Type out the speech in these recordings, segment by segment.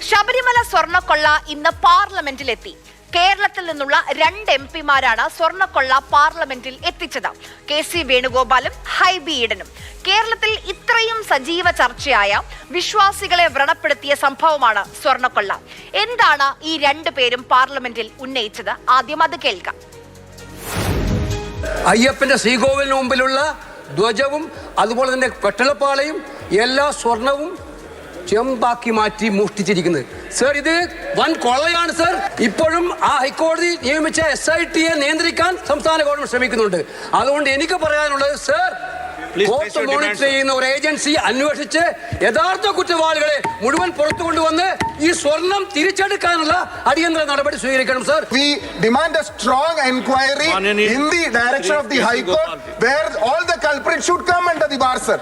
ശബരിമല സ്വർണ്ണക്കൊള്ള ഇന്ന് പാർലമെന്റിലെത്തി. കേരളത്തിൽ നിന്നുള്ള 2 എംപിമാരാണ് സ്വർണ്ണക്കൊള്ള പാർലമെന്റിൽ എത്തിച്ചത്. KC വേണുഗോപാലും ഹൈബി ഈഡനും. കേരളത്തിൽ ഇത്രയും സജീവ ചർച്ചയായ വിശ്വാസികളെ വ്രണപ്പെടുത്തിയ സംഭവമാണ് സ്വർണ്ണക്കൊള്ള. എന്താണ് ഈ 2 പേരും പാർലമെന്റിൽ ഉന്നയിച്ചത്? ആദ്യം അത് കേൾക്കാം. അയ്യപ്പന്റെ ശ്രീകോവിലിന് മുമ്പിലുള്ള ധ്വജവും അതുപോലെ തന്നെ കെട്ടളപ്പാളയും എല്ലാ സ്വർണവും ചെമ്പാക്കി മാറ്റി മോഷ്ടിച്ചിരിക്കുന്നത്. സർ, ഇത് വൻ കൊള്ളയാണ് സർ. ഇപ്പോഴും ആ ഹൈക്കോടതി നിയമിച്ച SIT നിയന്ത്രിക്കാൻ സംസ്ഥാന ഗവൺമെന്റ് ശ്രമിക്കുന്നുണ്ട്. അതുകൊണ്ട് എനിക്ക് പറയാനുള്ളത് സർ, കോർട്ട് മോണിറ്റർ ചെയ്യുന്ന ഒരു ഏജൻസി അന്വേഷിച്ച് യഥാർത്ഥ കുറ്റവാളികളെ മുഴുവൻ പുറത്തു കൊണ്ടുവന്ന് ഈ സ്വർണം തിരിച്ചെടുക്കാനുള്ള അടിയന്തര നടപടി സ്വീകരിക്കണം sir. We demand a strong inquiry in the direction of the High Court where all the culprits should come under the bar sir.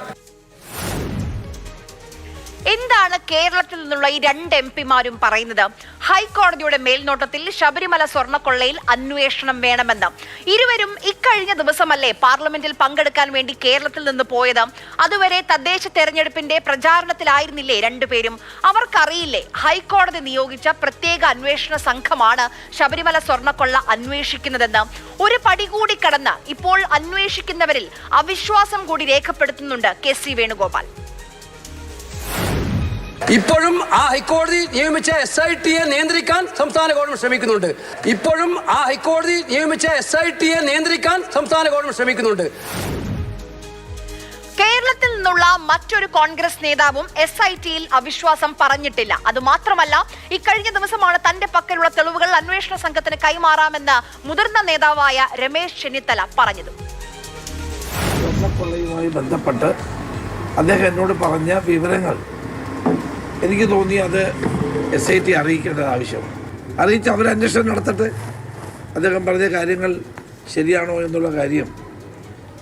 എന്താണ് കേരളത്തിൽ നിന്നുള്ള ഈ 2 എംപിമാരും പറയുന്നത്? ഹൈക്കോടതിയുടെ മേൽനോട്ടത്തിൽ ശബരിമല സ്വർണ്ണക്കൊള്ളയിൽ അന്വേഷണം വേണമെന്ന്. ഇരുവരും ഇക്കഴിഞ്ഞ ദിവസമല്ലേ പാർലമെന്റിൽ പങ്കെടുക്കാൻ വേണ്ടി കേരളത്തിൽ നിന്ന് പോയത്? അതുവരെ തദ്ദേശ തെരഞ്ഞെടുപ്പിന്റെ പ്രചാരണത്തിലായിരുന്നില്ലേ 2 പേരും? അവർക്കറിയില്ലേ ഹൈക്കോടതി നിയോഗിച്ച പ്രത്യേക അന്വേഷണ സംഘമാണ് ശബരിമല സ്വർണ്ണക്കൊള്ള അന്വേഷിക്കുന്നതെന്ന്? ഒരു പടി കൂടി കടന്ന് ഇപ്പോൾ അന്വേഷിക്കുന്നവരിൽ അവിശ്വാസം കൂടി രേഖപ്പെടുത്തുന്നുണ്ട് KC വേണുഗോപാൽ. ഇപ്പോഴും ആ ഹൈക്കോടതി നിയമിച്ച SIT നിയന്ത്രിക്കാൻ സംസ്ഥാന ഗവൺമെന്റ് ശ്രമിക്കുന്നുണ്ട്. ഇപ്പോഴും ആ ഹൈക്കോടതി നിയമിച്ച SIT നിയന്ത്രിക്കാൻ സംസ്ഥാന ഗവൺമെന്റ് ശ്രമിക്കുന്നുണ്ട്. കേരളത്തിൽ നിന്നുള്ള മറ്റൊരു കോൺഗ്രസ് നേതാവും SITയിൽ അവിശ്വാസം പറഞ്ഞിട്ടില്ല. അതുമാത്രമല്ല, ഇക്കഴിഞ്ഞ ദിവസമാണ് തന്റെ പക്കലുള്ള തെളിവുകൾ അന്വേഷണ സംഘത്തിന് കൈമാറാമെന്ന് മുതിർന്ന നേതാവായ രമേശ് ചെന്നിത്തല പറഞ്ഞത്. സ്വർണ്ണക്കൊള്ളയുമായി ബന്ധപ്പെട്ട് അദ്ദേഹം എന്നോട് പറഞ്ഞ വിവരങ്ങൾ എനിക്ക് തോന്നി അത് SIT അറിയിക്കേണ്ടത് ആവശ്യമാണ്. അറിയിച്ച് അവരന്വേഷണം നടത്തട്ടെ. അദ്ദേഹം പറഞ്ഞ കാര്യങ്ങൾ ശരിയാണോ എന്നുള്ള കാര്യം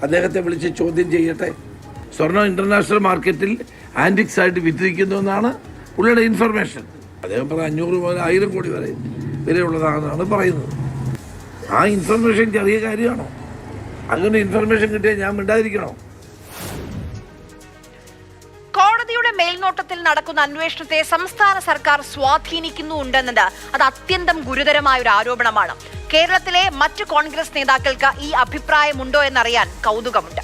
അദ്ദേഹത്തെ വിളിച്ച് ചോദ്യം ചെയ്യട്ടെ. സ്വർണ്ണം ഇൻ്റർനാഷണൽ മാർക്കറ്റിൽ ആൻറ്റിക്സ് ആയിട്ട് വിറ്റിരിക്കുന്നു എന്നാണ് പുള്ളിയുടെ ഇൻഫർമേഷൻ. അദ്ദേഹം പറഞ്ഞ 500 മുതൽ 1000 കോടി വരെ വിലയുള്ളതാണെന്നാണ് പറയുന്നത്. ആ ഇൻഫർമേഷൻ ചെറിയ കാര്യമാണോ? അങ്ങനെ ഇൻഫർമേഷൻ കിട്ടിയാൽ ഞാൻ മിണ്ടാതിരിക്കണോ? കോടതിയുടെ മേൽനോട്ടത്തിൽ നടക്കുന്ന അന്വേഷണത്തെ സംസ്ഥാന സർക്കാർ സ്വാധീനിക്കുന്നുണ്ടെന്നത് അത് അത്യന്തം ഗുരുതരമായ ഒരു ആരോപണമാണ്. കേരളത്തിലെ മറ്റു കോൺഗ്രസ് നേതാക്കൾക്ക് ഈ അഭിപ്രായമുണ്ടോ എന്നറിയാൻ കൗതുകമുണ്ട്.